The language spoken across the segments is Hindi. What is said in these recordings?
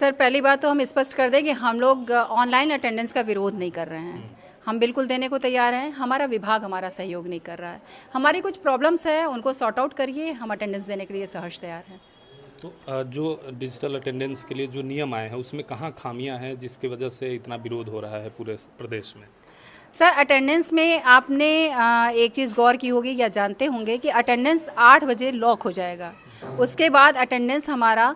सर पहली बात तो हम स्पष्ट कर दें कि हम लोग ऑनलाइन अटेंडेंस का विरोध नहीं कर रहे हैं। हम बिल्कुल देने को तैयार हैं। हमारा विभाग हमारा सहयोग नहीं कर रहा है। हमारी कुछ प्रॉब्लम्स है, उनको सॉर्ट आउट करिए, हम अटेंडेंस देने के लिए सहर्ष तैयार हैं। तो जो डिजिटल अटेंडेंस के लिए जो नियम आए हैं उसमें कहाँ खामियां हैं जिसकी वजह से इतना विरोध हो रहा है पूरे प्रदेश में? सर अटेंडेंस में आपने एक चीज़ गौर की होगी या जानते होंगे कि अटेंडेंस 8 बजे लॉक हो जाएगा। उसके बाद अटेंडेंस हमारा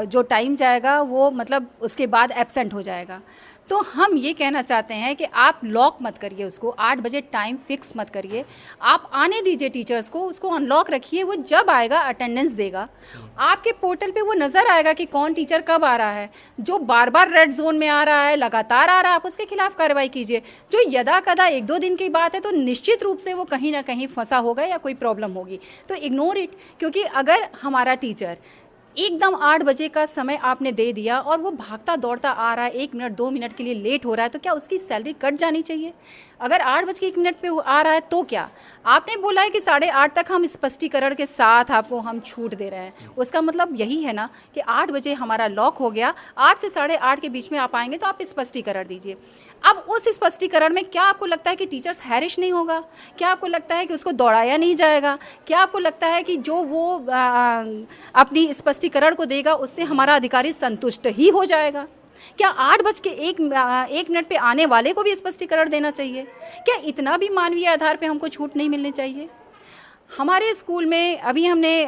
जो टाइम जाएगा वो मतलब उसके बाद एब्सेंट हो जाएगा। तो हम ये कहना चाहते हैं कि आप लॉक मत करिए उसको, 8 बजे टाइम फिक्स मत करिए। आप आने दीजिए टीचर्स को, उसको अनलॉक रखिए। वो जब आएगा अटेंडेंस देगा, आपके पोर्टल पे वो नज़र आएगा कि कौन टीचर कब आ रहा है। जो बार बार रेड जोन में आ रहा है, लगातार आ रहा है, आप उसके खिलाफ कार्रवाई कीजिए। जो यदा कदा 1-2 दिन की बात है तो निश्चित रूप से वो कहीं ना कहीं फंसा होगा या कोई प्रॉब्लम होगी, तो इग्नोर इट। क्योंकि अगर हमारा टीचर एकदम 8 बजे का समय आपने दे दिया और वो भागता दौड़ता आ रहा है, 1 मिनट 2 मिनट के लिए लेट हो रहा है, तो क्या उसकी सैलरी कट जानी चाहिए? अगर 8 बज के 1 मिनट पे आ रहा है तो क्या? आपने बोला है कि 8:30 तक हम स्पष्टीकरण के साथ आपको हम छूट दे रहे हैं। उसका मतलब यही है ना कि 8 बजे हमारा लॉक हो गया, 8 से 8:30 के बीच में आप आएंगे तो आप स्पष्टीकरण दीजिए। अब उस स्पष्टीकरण में क्या आपको लगता है कि टीचर्स हैरिश नहीं होगा? क्या आपको लगता है कि उसको दौड़ाया नहीं जाएगा? क्या आपको लगता है कि जो वो अपनी स्पष्टीकरण को देगा उससे हमारा अधिकारी संतुष्ट ही हो जाएगा? क्या 8 बज के 1 मिनट पे आने वाले को भी स्पष्टीकरण देना चाहिए? क्या इतना भी मानवीय आधार पे हमको छूट नहीं मिलनी चाहिए? हमारे स्कूल में अभी हमने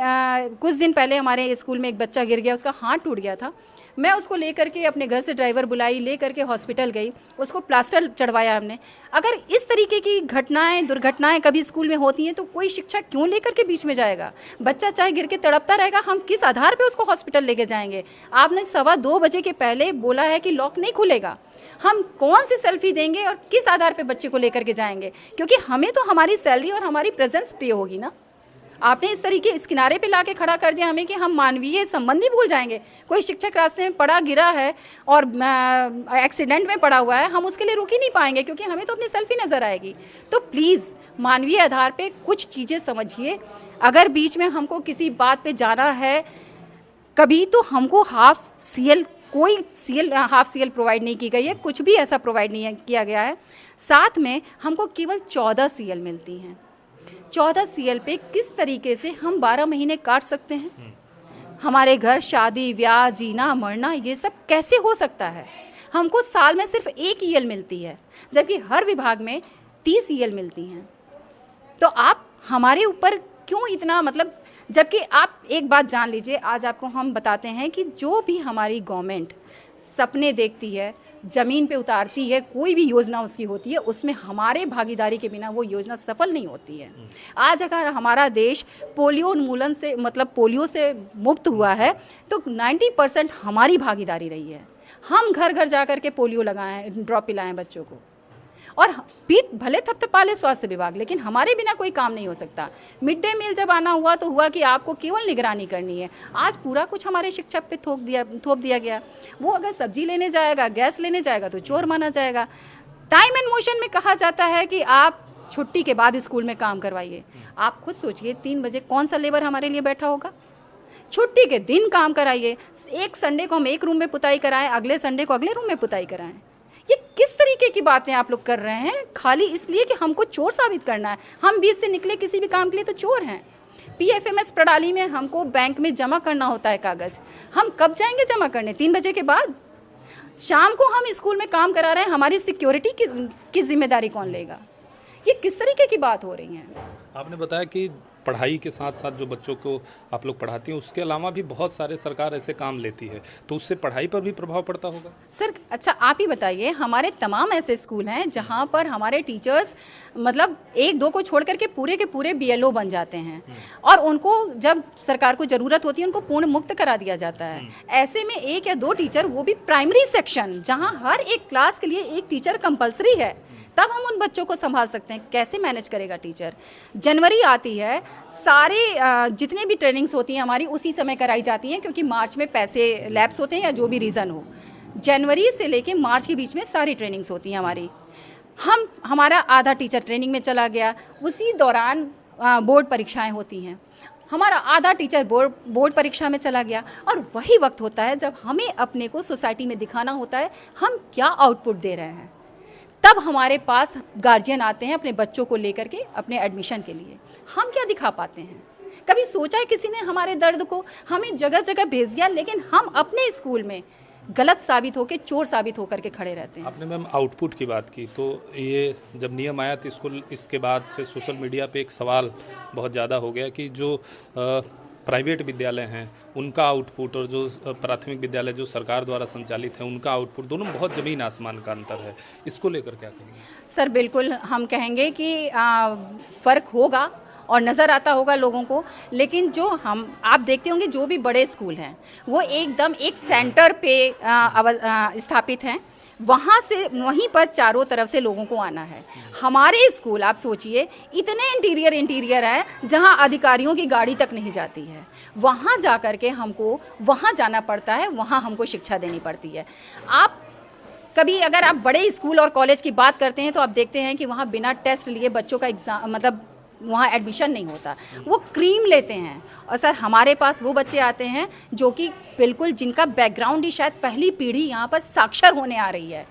कुछ दिन पहले हमारे स्कूल में एक बच्चा गिर गया, उसका हाथ टूट गया था। मैं उसको लेकर के अपने घर से ड्राइवर बुलाई, लेकर के हॉस्पिटल गई, उसको प्लास्टर चढ़वाया हमने। अगर इस तरीके की घटनाएं, दुर्घटनाएं कभी स्कूल में होती हैं तो कोई शिक्षक क्यों लेकर के बीच में जाएगा? बच्चा चाहे गिर के तड़पता रहेगा, हम किस आधार पे उसको हॉस्पिटल लेके जाएंगे? आपने 2:15 बजे के पहले बोला है कि लॉक नहीं खुलेगा। हम कौन सी सेल्फी देंगे और किस आधार पे बच्चे को लेकर के जाएंगे? क्योंकि हमें तो हमारी सैलरी और हमारी प्रेजेंस प्रिय होगी ना। आपने इस तरीके इस किनारे पे लाके खड़ा कर दिया हमें कि हम मानवीय संबंध ही भूल जाएंगे। कोई शिक्षक रास्ते में पड़ा गिरा है और एक्सीडेंट में पड़ा हुआ है, हम उसके लिए रुक ही नहीं पाएंगे क्योंकि हमें तो अपनी सेल्फी नज़र आएगी। तो प्लीज़ मानवीय आधार पे कुछ चीज़ें समझिए। अगर बीच में हमको किसी बात पे जाना है कभी, तो हमको हाफ सी एल प्रोवाइड नहीं की गई है, कुछ भी ऐसा प्रोवाइड नहीं किया गया है। साथ में हमको केवल 14 CL मिलती हैं। 14 CL पे किस तरीके से हम 12 महीने काट सकते हैं? हमारे घर शादी ब्याह, जीना मरना, ये सब कैसे हो सकता है? हमको साल में सिर्फ 1 EL मिलती है, जबकि हर विभाग में 30 EL मिलती हैं। तो आप हमारे ऊपर क्यों इतना मतलब, जबकि आप एक बात जान लीजिए, आज आपको हम बताते हैं कि जो भी हमारी गवर्नमेंट सपने देखती है, ज़मीन पे उतारती है, कोई भी योजना उसकी होती है, उसमें हमारे भागीदारी के बिना वो योजना सफल नहीं होती है। आज अगर हमारा देश पोलियो उन्मूलन से मतलब पोलियो से मुक्त हुआ है तो 90% हमारी भागीदारी रही है। हम घर घर जा कर के पोलियो लगाएं, ड्रॉप पिलाएं बच्चों को, और पीठ भले थपथपा ले स्वास्थ्य विभाग, लेकिन हमारे बिना कोई काम नहीं हो सकता। मिड डे मील जब आना हुआ तो हुआ कि आपको केवल निगरानी करनी है। आज पूरा कुछ हमारे शिक्षक पे थोप दिया गया। वो अगर सब्जी लेने जाएगा, गैस लेने जाएगा तो चोर माना जाएगा। टाइम एंड मोशन में कहा जाता है कि आप छुट्टी के बाद स्कूल में काम करवाइए। आप खुद सोचिए, 3 बजे कौन सा लेबर हमारे लिए बैठा होगा? छुट्टी के दिन काम कराइए। एक संडे को हम एक रूम में पुताई कराएं, अगले संडे को अगले रूम में पुताई कराएं। ये किस तरीके की बातें आप लोग कर रहे हैं, खाली इसलिए कि हमको चोर साबित करना है? हम बीच से निकले किसी भी काम के लिए तो चोर हैं। PFMS प्रणाली में हमको बैंक में जमा करना होता है कागज़, हम कब जाएंगे जमा करने? 3 बजे के बाद? शाम को हम स्कूल में काम करा रहे हैं, हमारी सिक्योरिटी की जिम्मेदारी कौन लेगा? ये किस तरीके की बात हो रही है? आपने बताया कि पढ़ाई के साथ साथ जो बच्चों को आप लोग पढ़ाती हैं उसके अलावा भी बहुत सारे सरकार ऐसे काम लेती है, तो उससे पढ़ाई पर भी प्रभाव पड़ता होगा? सर अच्छा आप ही बताइए, हमारे तमाम ऐसे स्कूल हैं जहाँ पर हमारे टीचर्स मतलब 1-2 को छोड़ करके पूरे के पूरे BLO बन जाते हैं और उनको जब सरकार को ज़रूरत होती है उनको पूर्ण मुक्त करा दिया जाता है। ऐसे में 1 या 2 टीचर, वो भी प्राइमरी सेक्शन जहाँ हर एक क्लास के लिए 1 टीचर कंपलसरी है, तब हम उन बच्चों को संभाल सकते हैं। कैसे मैनेज करेगा टीचर? जनवरी आती है, सारे जितने भी ट्रेनिंग्स होती हैं हमारी उसी समय कराई जाती हैं, क्योंकि मार्च में पैसे लैप्स होते हैं या जो भी रीज़न हो। जनवरी से लेके मार्च के बीच में सारी ट्रेनिंग्स होती हैं हमारी। हमारा आधा टीचर ट्रेनिंग में चला गया, उसी दौरान बोर्ड परीक्षाएं होती हैं। हमारा आधा टीचर बोर्ड परीक्षा में चला गया। और वही वक्त होता है जब हमें अपने को सोसाइटी में दिखाना होता है हम क्या आउटपुट दे रहे हैं। तब हमारे पास गार्जियन आते हैं अपने बच्चों को लेकर के अपने एडमिशन के लिए। हम क्या दिखा पाते हैं? कभी सोचा है किसी ने हमारे दर्द को? हमें जगह जगह भेज दिया, लेकिन हम अपने स्कूल में गलत साबित होकर, चोर साबित होकर के खड़े रहते हैं। आपने मैम आउटपुट की बात की, तो ये जब नियम आया तो स्कूल, इसके बाद से सोशल मीडिया पे एक सवाल बहुत ज़्यादा हो गया कि जो प्राइवेट विद्यालय हैं उनका आउटपुट और जो प्राथमिक विद्यालय जो सरकार द्वारा संचालित है उनका आउटपुट, दोनों में बहुत ज़मीन आसमान का अंतर है। इसको लेकर क्या कहेंगे? सर बिल्कुल, हम कहेंगे कि फ़र्क होगा और नज़र आता होगा लोगों को, लेकिन जो आप देखते होंगे जो भी बड़े स्कूल हैं वो एकदम एक सेंटर पे स्थापित हैं, वहाँ से वहीं पर चारों तरफ से लोगों को आना है। हमारे स्कूल आप सोचिए इतने इंटीरियर है जहाँ अधिकारियों की गाड़ी तक नहीं जाती है, वहाँ जा कर के हमको वहाँ जाना पड़ता है, वहाँ हमको शिक्षा देनी पड़ती है। आप कभी अगर आप बड़े स्कूल और कॉलेज की बात करते हैं तो आप देखते हैं कि वहाँ बिना टेस्ट लिए बच्चों का एग्ज़ाम, मतलब वहाँ एडमिशन नहीं होता, वो क्रीम लेते हैं। और सर हमारे पास वो बच्चे आते हैं जो कि बिल्कुल जिनका बैकग्राउंड ही शायद पहली पीढ़ी यहाँ पर साक्षर होने आ रही है।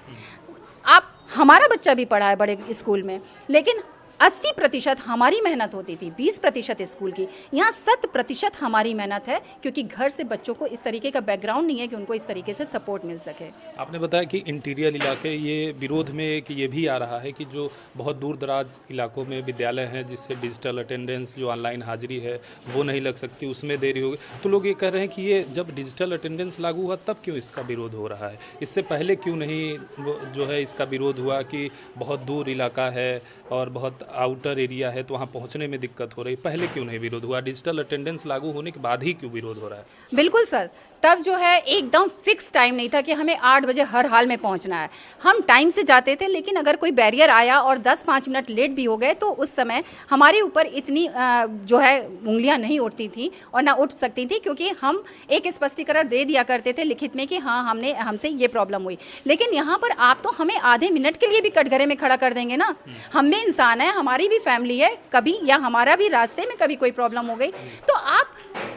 हमारा बच्चा भी पढ़ा है बड़े स्कूल में, लेकिन 80% हमारी मेहनत होती थी, 20% स्कूल की। यहाँ 100% हमारी मेहनत है, क्योंकि घर से बच्चों को इस तरीके का बैकग्राउंड नहीं है कि उनको इस तरीके से सपोर्ट मिल सके। आपने बताया कि इंटीरियर इलाके, ये विरोध में कि ये भी आ रहा है कि जो बहुत दूर दराज इलाकों में विद्यालय हैं जिससे डिजिटल अटेंडेंस, जो ऑनलाइन हाजिरी है वो नहीं लग सकती, उसमें देरी होगी। तो लोग ये कह रहे हैं कि ये जब डिजिटल अटेंडेंस लागू हुआ तब क्यों इसका विरोध हो रहा है? इससे पहले क्यों नहीं जो है इसका विरोध हुआ कि बहुत दूर इलाका है और बहुत आउटर एरिया है तो वहाँ पहुँचने में दिक्कत हो रही, पहले क्यों नहीं विरोध हुआ? डिजिटल अटेंडेंस लागू होने के बाद ही क्यों विरोध हो रहा है? बिल्कुल सर, तब जो है एकदम फिक्स टाइम नहीं था कि हमें 8 बजे हर हाल में पहुंचना है। हम टाइम से जाते थे, लेकिन अगर कोई बैरियर आया और 10-5 मिनट लेट भी हो गए तो उस समय हमारे ऊपर इतनी जो है उंगलियां नहीं उठती थी और ना उठ सकती थी, क्योंकि हम एक स्पष्टीकरण दे दिया करते थे लिखित में कि हाँ हमसे ये प्रॉब्लम हुई। लेकिन यहाँ पर आप तो हमें आधे मिनट के लिए भी कटघरे में खड़ा कर देंगे ना। हम भी इंसान है, हमारी भी फैमिली है, कभी या हमारा भी रास्ते में कभी कोई प्रॉब्लम हो गई तो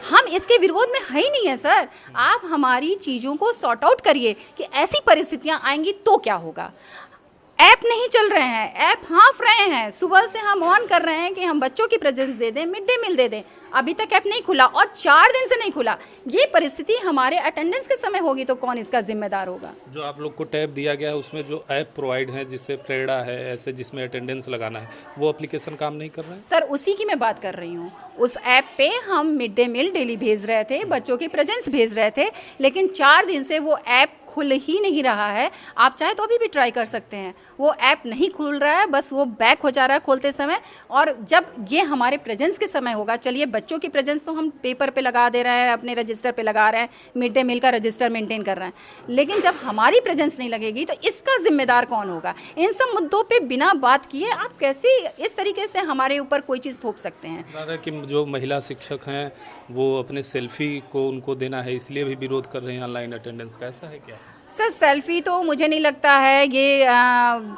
हम इसके विरोध में है ही नहीं है सर। आप हमारी चीज़ों को सॉर्ट आउट करिए कि ऐसी परिस्थितियां आएंगी तो क्या होगा। ऐप नहीं चल रहे हैं, ऐप हाँफ रहे हैं, सुबह से हम ऑन कर रहे हैं कि हम बच्चों की प्रेजेंस दे दें, मिड डे मील दे दें, अभी तक ऐप नहीं खुला और 4 दिन से नहीं खुला। ये परिस्थिति हमारे अटेंडेंस के समय होगी तो कौन इसका जिम्मेदार होगा? जो आप लोग को टैब दिया गया है उसमें जो ऐप प्रोवाइड है, जिससे प्रेरणा है ऐसे जिसमें अटेंडेंस लगाना है, वो एप्लीकेशन काम नहीं कर रहा है? सर उसी की मैं बात कर रही हूँ। उस ऐप पे हम मिड डे मील डेली भेज रहे थे, बच्चों की प्रेजेंस भेज रहे थे, लेकिन 4 दिन से वो ऐप खुल ही नहीं रहा है। आप चाहे तो अभी भी ट्राई कर सकते हैं, वो ऐप नहीं खुल रहा है, बस वो बैक हो जा रहा है खोलते समय। और जब ये हमारे प्रेजेंस के समय होगा, चलिए बच्चों की प्रेजेंस तो हम पेपर पे लगा दे रहे हैं, अपने रजिस्टर पे लगा रहे हैं, मिड डे मील का रजिस्टर मेंटेन कर रहे हैं, लेकिन जब हमारी प्रेजेंस नहीं लगेगी तो इसका जिम्मेदार कौन होगा? इन सब मुद्दों पर बिना बात किए आप कैसे इस तरीके से हमारे ऊपर कोई चीज़ थोप सकते हैं? कि जो महिला शिक्षक हैं वो अपने सेल्फी को उनको देना है, इसलिए भी विरोध कर रहे हैं ऑनलाइन अटेंडेंस का, ऐसा है क्या? सर सेल्फ़ी तो मुझे नहीं लगता है, ये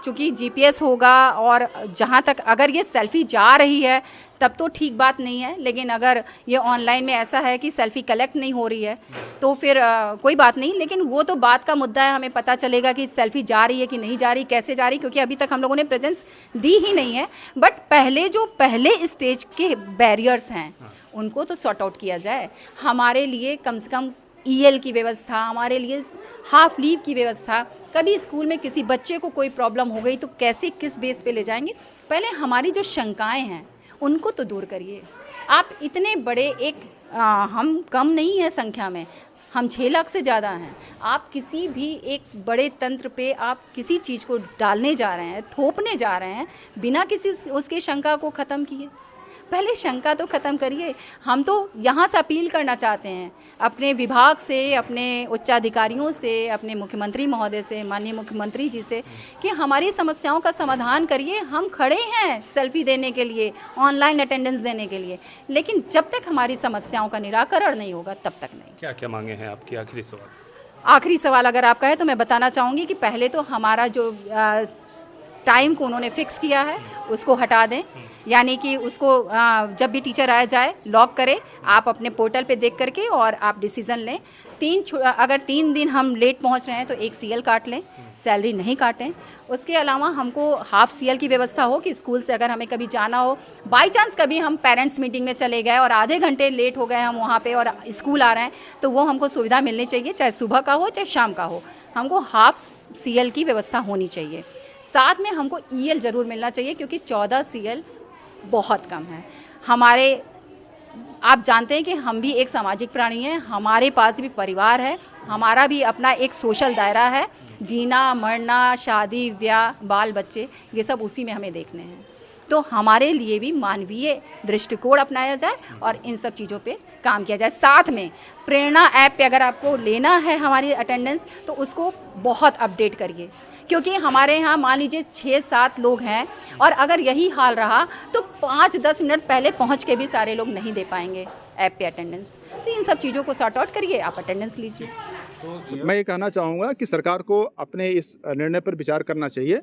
चूँकि जीपीएस होगा और जहाँ तक अगर ये सेल्फ़ी जा रही है तब तो ठीक बात नहीं है, लेकिन अगर ये ऑनलाइन में ऐसा है कि सेल्फ़ी कलेक्ट नहीं हो रही है तो फिर कोई बात नहीं। लेकिन वो तो बात का मुद्दा है, हमें पता चलेगा कि सेल्फ़ी जा रही है कि नहीं जा रही, कैसे जा रही, क्योंकि अभी तक हम लोगों ने प्रेजेंस दी ही नहीं है। बट पहले स्टेज के बैरियर्स हैं उनको तो सॉर्ट आउट किया जाए। हमारे लिए कम से कम ईएल की व्यवस्था, हमारे लिए हाफ लीव की व्यवस्था, कभी स्कूल में किसी बच्चे को कोई प्रॉब्लम हो गई तो कैसे किस बेस पे ले जाएंगे, पहले हमारी जो शंकाएं हैं उनको तो दूर करिए। आप इतने बड़े हम कम नहीं है संख्या में, हम 6 लाख से ज़्यादा हैं। आप किसी भी एक बड़े तंत्र पे आप किसी चीज़ को डालने जा रहे हैं, थोपने जा रहे हैं बिना किसी उसके शंका को ख़त्म किए। पहले शंका तो ख़त्म करिए। हम तो यहाँ से अपील करना चाहते हैं अपने विभाग से, अपने उच्चाधिकारियों से, अपने मुख्यमंत्री महोदय से, माननीय मुख्यमंत्री जी से, कि हमारी समस्याओं का समाधान करिए। हम खड़े हैं सेल्फी देने के लिए, ऑनलाइन अटेंडेंस देने के लिए, लेकिन जब तक हमारी समस्याओं का निराकरण नहीं होगा तब तक नहीं। क्या क्या मांगे हैं आपकी? आखिरी सवाल। आखिरी सवाल अगर आप कहें तो मैं बताना चाहूँगी कि पहले तो हमारा जो टाइम को उन्होंने फिक्स किया है उसको हटा दें, यानी कि उसको जब भी टीचर आ जाए लॉक करे, आप अपने पोर्टल पे देख करके और आप डिसीज़न लें। अगर 3 दिन हम लेट पहुंच रहे हैं तो 1 CL काट लें, सैलरी नहीं काटें। उसके अलावा हमको हाफ CL की व्यवस्था हो कि स्कूल से अगर हमें कभी जाना हो, बाई चांस कभी हम पेरेंट्स मीटिंग में चले गए और आधे घंटे लेट हो गए हम वहाँ पे और स्कूल आ रहे हैं, तो वो हमको सुविधा मिलनी चाहिए, चाहे सुबह का हो चाहे शाम का हो। हमको हाफ CL की व्यवस्था होनी चाहिए। साथ में हमको EL ज़रूर मिलना चाहिए, क्योंकि 14 CL बहुत कम है। आप जानते हैं कि हम भी एक सामाजिक प्राणी हैं, हमारे पास भी परिवार है, हमारा भी अपना एक सोशल दायरा है। जीना मरना, शादी ब्याह, बाल बच्चे, ये सब उसी में हमें देखने हैं। तो हमारे लिए भी मानवीय दृष्टिकोण अपनाया जाए और इन सब चीज़ों पे काम किया जाए। साथ में प्रेरणा ऐप पे अगर आपको लेना है हमारी अटेंडेंस, तो उसको बहुत अपडेट करिए, क्योंकि हमारे यहाँ मान लीजिए 6-7 लोग हैं और अगर यही हाल रहा तो 5-10 मिनट पहले पहुँच के भी सारे लोग नहीं दे पाएंगे ऐप पे अटेंडेंस। तो इन सब चीज़ों को सॉर्ट आउट करिए, आप अटेंडेंस लीजिए। मैं ये कहना चाहूँगा कि सरकार को अपने इस निर्णय पर विचार करना चाहिए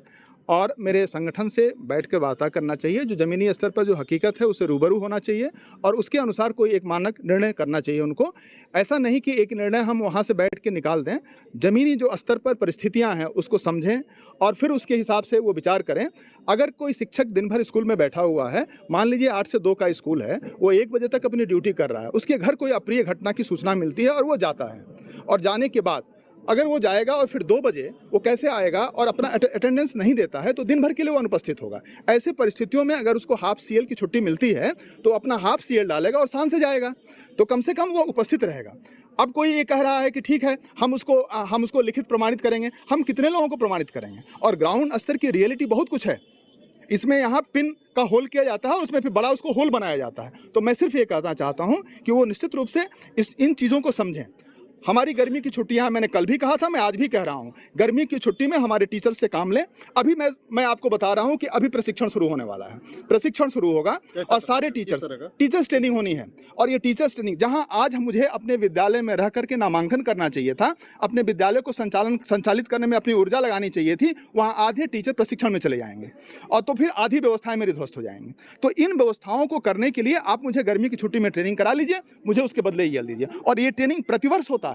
और मेरे संगठन से बैठकर वार्ता करना चाहिए। जो ज़मीनी स्तर पर जो हकीकत है उससे रूबरू होना चाहिए और उसके अनुसार कोई एक मानक निर्णय करना चाहिए उनको। ऐसा नहीं कि एक निर्णय हम वहाँ से बैठ के निकाल दें। ज़मीनी जो स्तर पर परिस्थितियाँ हैं उसको समझें और फिर उसके हिसाब से वो विचार करें। अगर कोई शिक्षक दिन भर स्कूल में बैठा हुआ है, मान लीजिए 8 से 2 का स्कूल है, वो 1 बजे तक अपनी ड्यूटी कर रहा है, उसके घर कोई अप्रिय घटना की सूचना मिलती है और वो जाता है, और जाने के बाद अगर वो जाएगा और फिर 2 बजे वो कैसे आएगा और अपना अटेंडेंस नहीं देता है, तो दिन भर के लिए वो अनुपस्थित होगा। ऐसे परिस्थितियों में अगर उसको हाफ CL की छुट्टी मिलती है तो अपना हाफ CL डालेगा और शाम से जाएगा, तो कम से कम वो उपस्थित रहेगा। अब कोई ये कह रहा है कि ठीक है हम उसको लिखित प्रमाणित करेंगे। हम कितने लोगों को प्रमाणित करेंगे? और ग्राउंड स्तर की रियलिटी बहुत कुछ है। इसमें यहाँ पिन का होल किया जाता है और उसमें फिर बड़ा उसको होल बनाया जाता है। तो मैं सिर्फ ये कहना चाहता हूँ कि वो निश्चित रूप से इन चीज़ों को समझें। हमारी गर्मी की छुट्टियां, मैंने कल भी कहा था, मैं आज भी कह रहा हूं, गर्मी की छुट्टी में हमारे टीचर से काम लें। अभी मैं आपको बता रहा हूं कि अभी प्रशिक्षण शुरू होने वाला है। प्रशिक्षण शुरू होगा और सारे टीचर्स ट्रेनिंग होनी है। और ये टीचर्स ट्रेनिंग जहां आज मुझे अपने विद्यालय में रह करके नामांकन करना चाहिए था, अपने विद्यालय को संचालित करने में अपनी ऊर्जा लगानी चाहिए थी, वहाँ आधे टीचर प्रशिक्षण में चले जाएंगे और तो फिर आधी व्यवस्थाएं मेरी ध्वस्त हो जाएंगी। तो इन व्यवस्थाओं को करने के लिए आप मुझे गर्मी की छुट्टी में ट्रेनिंग करा लीजिए, मुझे उसके बदले EL दीजिए। और ये ट्रेनिंग प्रतिवर्ष होता है।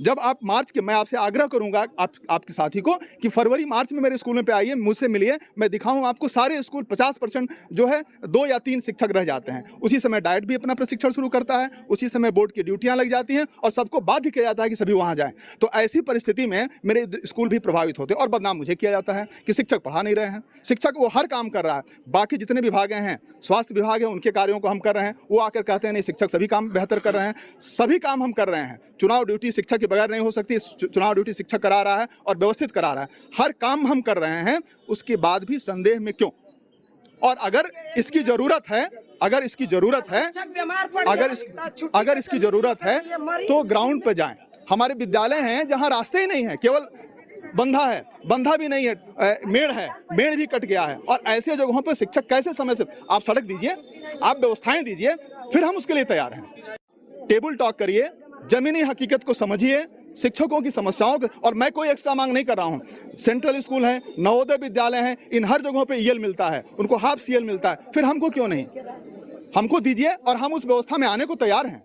जब आप मार्च के, मैं आपसे आग्रह करूंगा आपके साथी को कि फरवरी मार्च में मेरे स्कूल में पे आइए, मुझसे मिलिए, मैं दिखाऊं आपको। सारे स्कूल 50% जो है 2 या 3 शिक्षक रह जाते हैं। उसी समय डाइट भी अपना प्रशिक्षण शुरू करता है, उसी समय बोर्ड की ड्यूटियां लग जाती हैं और सबको बाध्य किया जाता है कि सभी वहां जाएं। तो ऐसी परिस्थिति में मेरे स्कूल भी प्रभावित होते हैं और बदनाम मुझे किया जाता है कि शिक्षक पढ़ा नहीं रहे हैं। शिक्षक वो हर काम कर रहा है, बाकी जितने विभाग हैं, स्वास्थ्य विभाग है, उनके कार्यों को हम कर रहे हैं, वो आकर कहते हैं नहीं शिक्षक सभी काम बेहतर कर रहे हैं। सभी काम हम कर रहे हैं। चुनाव ड्यूटी शिक्षक के बगैर नहीं हो सकती, चुनाव ड्यूटी शिक्षक करा रहा है और व्यवस्थित करा रहा है। हर काम हम कर रहे हैं, उसके बाद भी संदेह में क्यों? और अगर इसकी जरूरत है तो ग्राउंड पर जाएं। हमारे विद्यालय हैं जहां रास्ते ही नहीं है, केवल बंधा भी नहीं है, मेड़ भी कट गया है। और ऐसे जगहों पर शिक्षक कैसे समय से, आप सड़क दीजिए, आप व्यवस्थाएं दीजिए, फिर हम उसके लिए तैयार हैं। टेबल टॉक करिए, जमीनी हकीकत को समझिए, शिक्षकों की समस्याओं को। और मैं कोई एक्स्ट्रा मांग नहीं कर रहा हूं। सेंट्रल स्कूल है, नवोदय विद्यालय हैं, इन हर जगहों पे EL मिलता है, उनको हाफ CL मिलता है, फिर हमको क्यों नहीं? हमको दीजिए और हम उस व्यवस्था में आने को तैयार हैं।